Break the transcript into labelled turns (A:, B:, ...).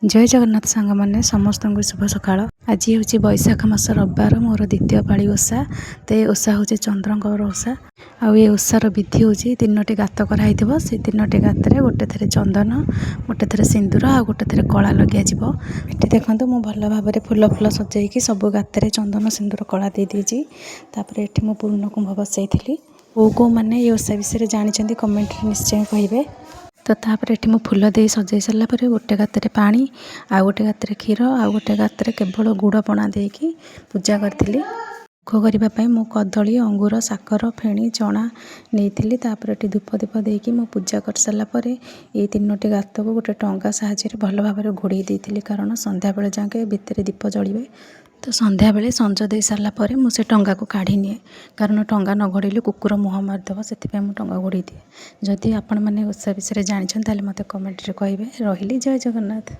A: जय जगन्नाथ सांग मैंने समस्त को शुभ सकाळ। आज हूँ बैशाख मास रविवार मोर द्वितीय पाड़ी ओषा। तो ये ओषा हूँ चंद्रंकर ओषा। आउ ये ओषार विधि हूँ 3टी गात कराई से 3टी गात गोटे थे चंदन, गोटे थे सिंदूर आ गोटे थे कला लगे। ये देखो मुझे भल भाव में फुल फुल सजेकी सब गात चंदन सिंदूर कला दे देती। ये पूर्ण कुंभ बसई को मैंने ये ओषा विषय जानते कमेंट निश्चय कहे। तो तापर ये फुल दे सजाई सारापर गोटे गाତରେ पानी आ गोटे गाତରେ क्षीर आ गोटे गाତରେ केवल गुड़ पणा देकी पूजा करी। भोग करने मु कदली अंगूर साकर फेणी चना नहीं तापर ये धूप दीप देकी मु पूजा कर सारापर ये 3टी गात को गोटे टंगा साहाय्य भल भाव में घोड़े देती कारण संध्या बेले जाके भितर दीप जलिए। तो संध्या बेले संज दे सारापर मुझे टंगा को काढ़ी निए कारण टंगा न घोड़े कुकुर मुह मारिदेव से टंगा घोड़े दिए। जदि आपण मैंने ओषा विषय जानते मत कमेंट कहे। रही जय जगन्नाथ।